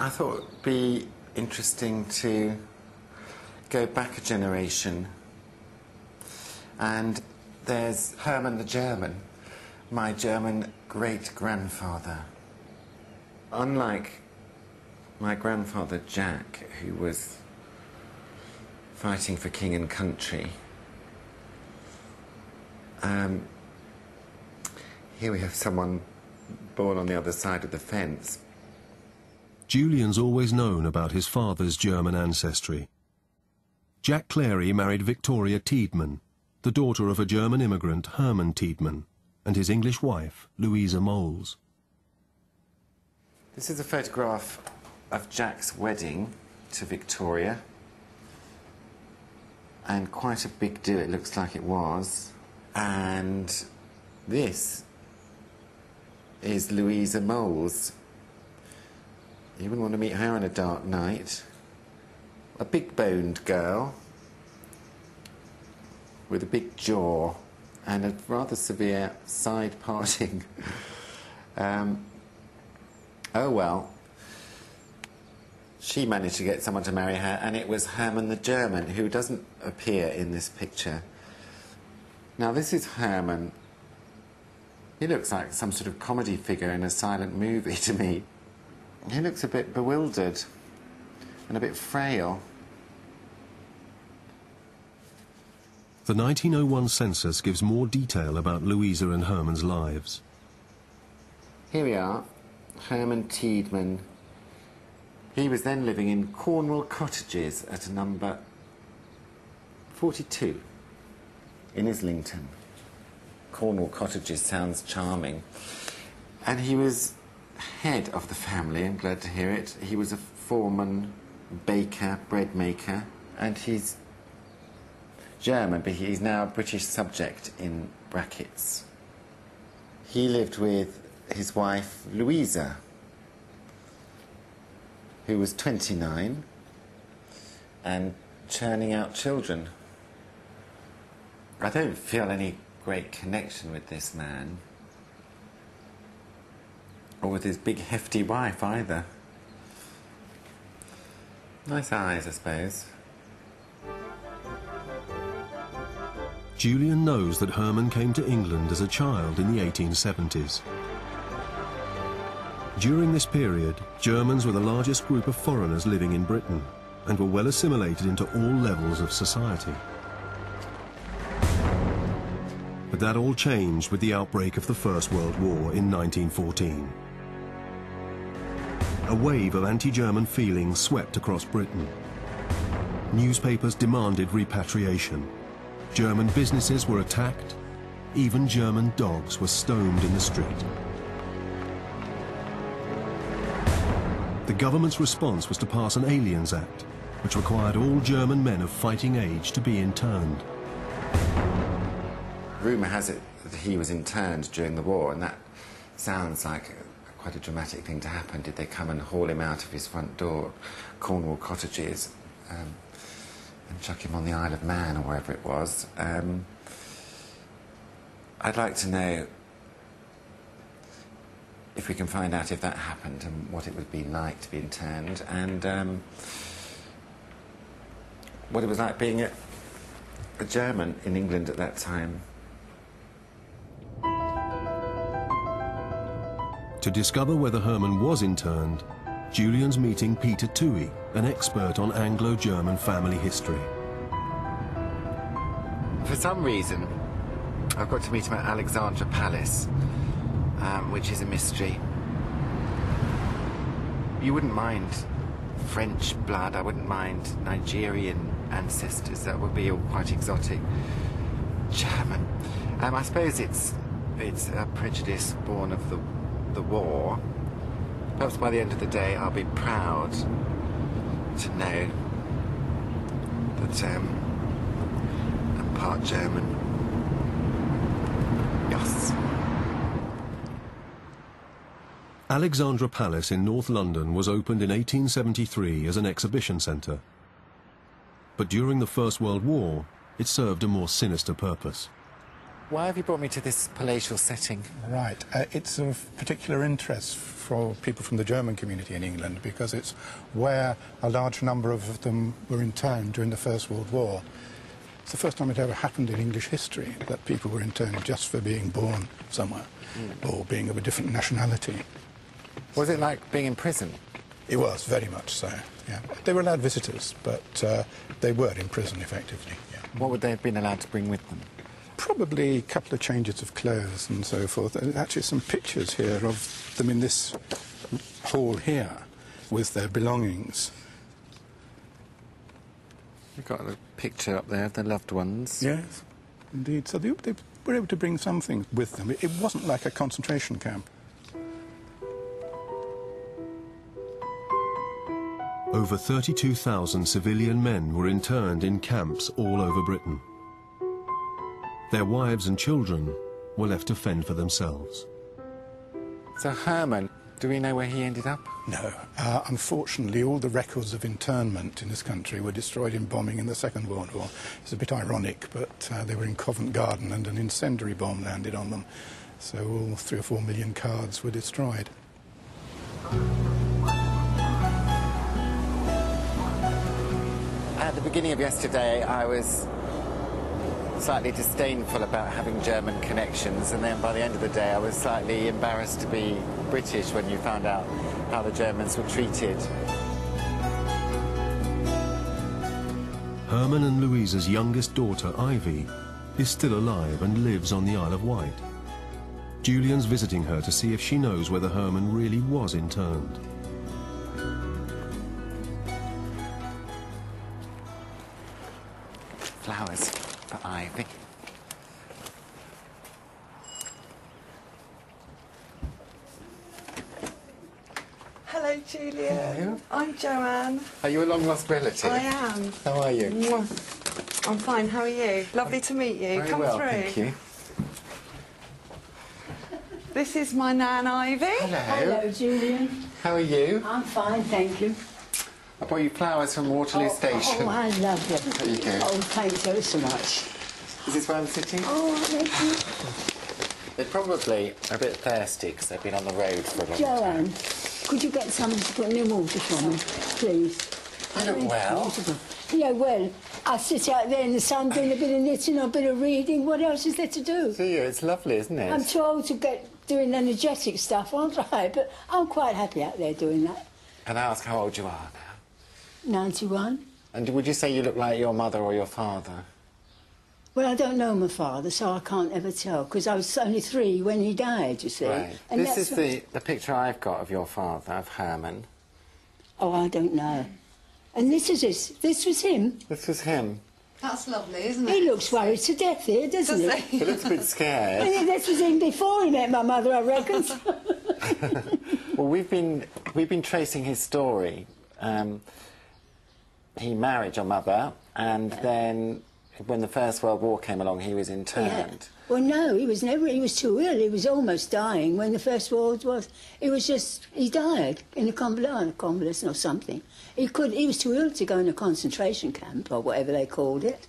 I thought it would be interesting to go back a generation. And there's Herman the German, my German great-grandfather. Unlike my grandfather Jack, who was fighting for king and country, here we have someone born on the other side of the fence. Julian's always known about his father's German ancestry. Jack Clary married Victoria Tiedemann, the daughter of a German immigrant, Herman Tiedemann, and his English wife, Louisa Moles. This is a photograph of Jack's wedding to Victoria, and quite a big do it looks like it was. And this is Louisa Moles. You wouldn't want to meet her on a dark night. A big-boned girl with a big jaw and a rather severe side parting. Oh well. She managed to get someone to marry her, and it was Herman the German, who doesn't appear in this picture. Now, this is Herman. He looks like some sort of comedy figure in a silent movie to me. He looks a bit bewildered and a bit frail. The 1901 census gives more detail about Louisa and Herman's lives. Here we are, Herman Tiedemann. He was then living in Cornwall Cottages at number 42 in Islington. Cornwall Cottages sounds charming. And he was head of the family, I'm glad to hear it. He was a foreman, baker, bread maker, and he's German, but he's now a British subject in brackets. He lived with his wife, Louisa, who was 29 and churning out children. I don't feel any great connection with this man, or with his big hefty wife either. Nice eyes, I suppose. Julian knows that Herman came to England as a child in the 1870s. During this period, Germans were the largest group of foreigners living in Britain and were well assimilated into all levels of society. But that all changed with the outbreak of the First World War in 1914. A wave of anti-German feeling swept across Britain. Newspapers demanded repatriation. German businesses were attacked. Even German dogs were stoned in the street. The government's response was to pass an Aliens Act, which required all German men of fighting age to be interned. Rumour has it that he was interned during the war, and that sounds like quite a dramatic thing to happen. Did they come and haul him out of his front door, Cornwall Cottages, and chuck him on the Isle of Man or wherever it was? I'd like to know if we can find out if that happened and what it would be like to be interned, and what it was like being a German in England at that time. To discover whether Herman was interned, Julian's meeting Peter Toohey, an expert on Anglo-German family history. For some reason, I've got to meet him at Alexandra Palace, which is a mystery. You wouldn't mind French blood, I wouldn't mind Nigerian ancestors, that would be all quite exotic. German. I suppose it's a prejudice born of the war. Perhaps by the end of the day I'll be proud to know that I'm part German. Yes. Alexandra Palace in North London was opened in 1873 as an exhibition centre. But during the First World War, it served a more sinister purpose. Why have you brought me to this palatial setting? Right. It's of particular interest for people from the German community in England because it's where a large number of them were interned during the First World War. It's the first time it ever happened in English history that people were interned just for being born somewhere or being of a different nationality. Was it like being in prison? It was, very much so, yeah. They were allowed visitors, but they were in prison, effectively, yeah. What would they have been allowed to bring with them? Probably a couple of changes of clothes and so forth. There's actually some pictures here of them in this hall here with their belongings. You've got a picture up there of their loved ones. Yes, indeed. So they were able to bring some things with them. It wasn't like a concentration camp. Over 32,000 civilian men were interned in camps all over Britain. Their wives and children were left to fend for themselves. So Herman, do we know where he ended up? No. Unfortunately, all the records of internment in this country were destroyed in bombing in the Second World War. It's a bit ironic, but they were in Covent Garden and an incendiary bomb landed on them. So all 3 or 4 million cards were destroyed. At the beginning of yesterday, I was slightly disdainful about having German connections, and then by the end of the day I was slightly embarrassed to be British when you found out how the Germans were treated. Herman and Louisa's youngest daughter, Ivy, is still alive and lives on the Isle of Wight. Julian's visiting her to see if she knows whether Herman really was interned. Flowers for Ivy. Hello, Julian. Hello. I'm Joanne. Are you a long-lost relative? I am. How are you? Mwah. I'm fine. How are you? Lovely to meet you. Very Come well, through. thank you. This is my Nan Ivy. Hello. Hello, Julian. How are you? I'm fine, thank you. I brought you flowers from Waterloo Station. Oh, I love them. There you go. Oh, thanks ever so much. Is this where I'm sitting? Oh, thank you. They're probably a bit thirsty because they've been on the road for a long time. Joanne, could you get someone to put in the water for me, please? I look well. Yeah, well, I sit out there in the sun doing a bit of knitting, a bit of reading. What else is there to do? See you, it's lovely, isn't it? I'm too old to get doing energetic stuff, aren't I? But I'm quite happy out there doing that. Can I ask how old you are now? 91. And would you say you look like your mother or your father? Well, I don't know my father, so I can't ever tell, because I was only 3 when he died, you see. Right. And This that's is the picture I've got of your father, of Herman. Oh, I don't know. And this was him. This was him. That's lovely, isn't it? He looks worried to death here, doesn't he? He looks a bit scared. Yeah, this was him before he met my mother, I reckon. Well, we've been tracing his story. He married your mother, and then when the First World War came along, he was interned. Yeah. Well, no, he was too ill. He was almost dying when the First World was. He died in a convalescent or something. He was too ill to go in a concentration camp or whatever they called it.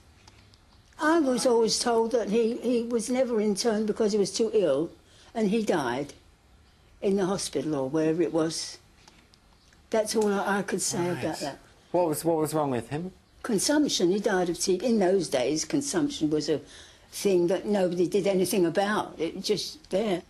I was always told that he was never interned because he was too ill, and he died in the hospital or wherever it was. That's all I could say about that. What was wrong with him? Consumption. He died of TB. In those days, consumption was a thing that nobody did anything about. It was just there.